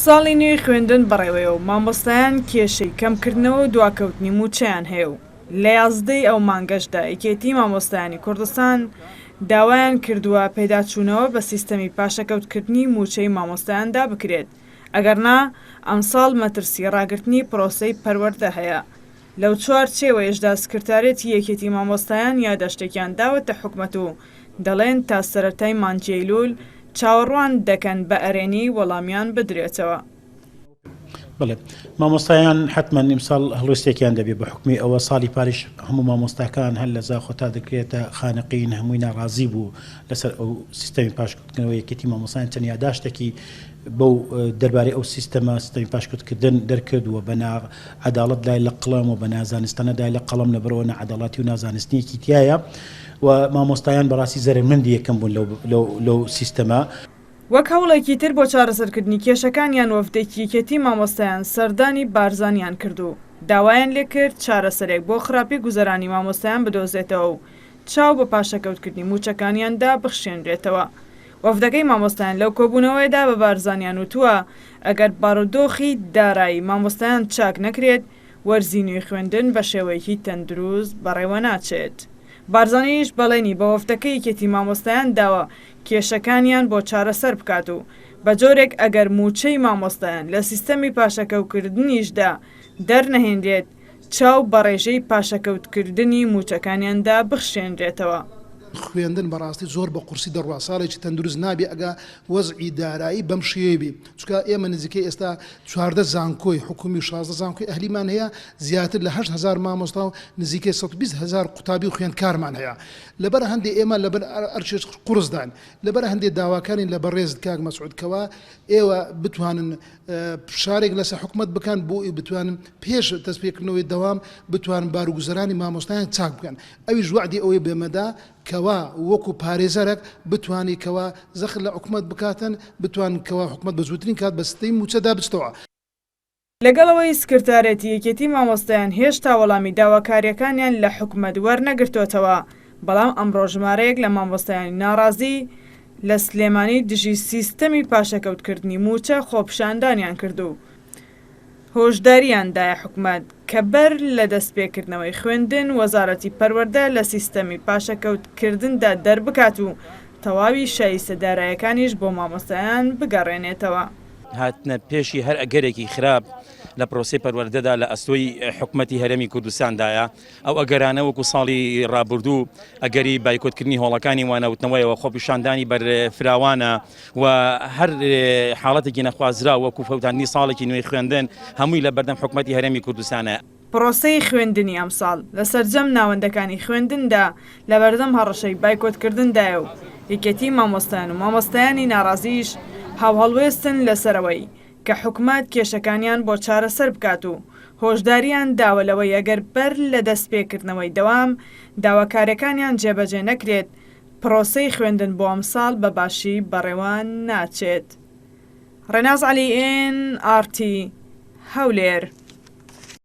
ساڵی نوێی خوێندن بەڕێوەیە و مامۆستایان کێشەی کەمکردنەوە و دواکەوتنی موچەیان هەیە و لە 11ی ئەو مانگەشدا یەکێتی مامۆستایانی کوردستان داوایان کردووە پێداچوونەوە بە سیستەمی پاشەکەوتکردنی موچەی مامۆستایاندا بکرێت، ئەگەرنا ئەمساڵ مەترسی ڕاگررتنی پرۆسەی پەروەردە هەیە. لەو چوارچێوەیەشدا سکرتارێتی یەکێتی مامۆستایان یادداشتێکیان داوەتە حکومەت و دەڵێن تا سەرەتای مانگی ئەیلوول چاوەڕوان دەکەن بە ئەرێنی وەڵامیان بدرێتەوە. بڵێ مامۆستایان حتمما ئیمساڵ هەڵوێستێکیان دەبێت بە حکمی ئەوە ساڵی پاریش هەموو مامۆستاکان هەر لە زاخۆتا دەکرێتە خانەقین هەمووی ناڕازی بوو لەسەر ئەو سیستەمی پاشکردنەوە یەکێتی مامۆستایان چەند یادداشتێکی بەو دەربارەی ئەو سیستەمی پاشکردکردن دەرکردووە بە عەداڵەت لای لە قەڵەم و بە نازانستانە دای لە قەڵەم لەبەرەوە نەعەداڵەتی و نازانستنیەکی تایە و مامۆستایان بەڕاستی زەرمەندی یەکەم بوون لەو سیستەمە. وەک هەوڵێکی تر بۆ چارەسەرکردنی کێشەکانیان وەفدێکی یەکێتی مامۆستایان سەردانی بارزانیان کردو، داوایان لێکرد چارەسەرێک بۆ خراپی گوزەرانی مامۆستایان بدۆزێتەوە و چاو بە پاشەکەوتکردنی موچەکانیاندا بخشێنرێتەوە. وەفدەکەی مامۆستایان لەو کۆبوونەوەیدا بە بارزانیان وتووە ئەگەر بارودۆخی دارایی مامۆستایان چاک نەکرێت وەرزی نوێی خوێندن بە شێوەیەکی تەندروست بەڕێوە ناچێت. بارزانیش بەڵێنی بە وەفدەکەی یەکێتی مامۆستایان داوە کێشەکانیان بۆ چارەسەر بکات و بە جۆرێک ئەگەر موچەی مامۆستایان لە سیستەمی پاشەکەوتکردنیشدا دەرنەهێنرێت چاو بە ڕێژەی پاشەکەوتکردنی موچەکانیاندا بخشێنرێتەوە. خوێندن بەڕاستی زۆر بە قورسی دەڕوا ساڵێکی تەندروست نابێ ئەگە وەزعی دارایی بەم شێوی چکە ئێمە نزیکەی ئێستا 14 زانکۆی حکومی و 16 زانکۆی ئەهلیمان هەیە، زیاتر لە 8,000 مامۆستا و نزیکەی 120,000 قوتابی و خوێندکارمان هەیە. لەبەر هەندێک ئێمە لەبەر ئەرچێت قورسدان لەبەر هەندێک داواکانی لە بەڕێزت کاک مەسعودکەوە ئێوە بتوانن شارێک لەسەر حکومت بکەن بۆ بتوانن پێش دەستپێکردنەوەی دەوام بتوانن بارگوزەرانی مامۆستایان چاک بکەن. ئەویش وعدی ئەوەی بێمەدا کەوا وەکو پارێزەرێک بتوانی کەوا زەخر لە حکومت بکاتن، بتوان کەوا حکومت بە زووترین کات بە ستەی موچەدا بچتەوە. لەگەڵەوەی سکرتارێتی یەکێتی مامۆستایان هێشتا وەڵامی داواکاریەکانیان لە حکومەت وەرنەگرتووەتەوە، بەڵام ئەمڕۆ ژمارەیەک لە مامۆستایانی ناڕازی لە سلێمانی دژی سیستەمی پاشەکەوتکردنی موچە خۆپشاندانیان کردو. هۆشداریاندایە حکومەت کە بەر لە دەستپێکردنەوەی خوێندن وەزارەتی پەروەردە لە سیستەمی پاشەکەوتکردندا دەربکات و تەواوی شایستە داراییەکانیش بۆ مامۆستایان بگەڕێنێتەوە. هاتنە پێشی هەر ئەگەرێکی خراپ لە پرۆسی پەروەردەدا لە ئەستۆی حکومەتی هەرێمی کوردستاندایە، ئەو ئەگەرانە وەکو ساڵی ڕابردوو ئەگەری بایکۆتکردنی هۆڵەکانی وانەوتنەوەیەوە خۆپیشاندانی بەرفراوانە و هەر حاڵەتێکی نەخوازرا وەکو فەوتاندنی ساڵێکی نوێی خوێندن هەمووی لە بەردەم حکومەتی هەرێمی کوردستانە. پرۆسەی خوێندنی ئەمساڵ لە سەرجەم ناوەندەکانی خوێندندا لە بەردەم هەڕەشەی بایکۆتکردندایە و یەکێتی مامۆستایان و مامۆستایانی ناڕازیش هاوهەڵوێستن لەسەرەوەی کە حکومەت کێشەکانیان بۆ چارەسەر بکات و هۆشداریان داوەلەوەی ئەگەر بەر لە دەستپێکردنەوەی دەوام داواکاریەکانیان جێبەجێ نەکرێت پرۆسەی خوێندن بۆ ئەمساڵ بە باشی بەڕێوان ناچێت. ڕێناز عەلی، NRT هەولێر.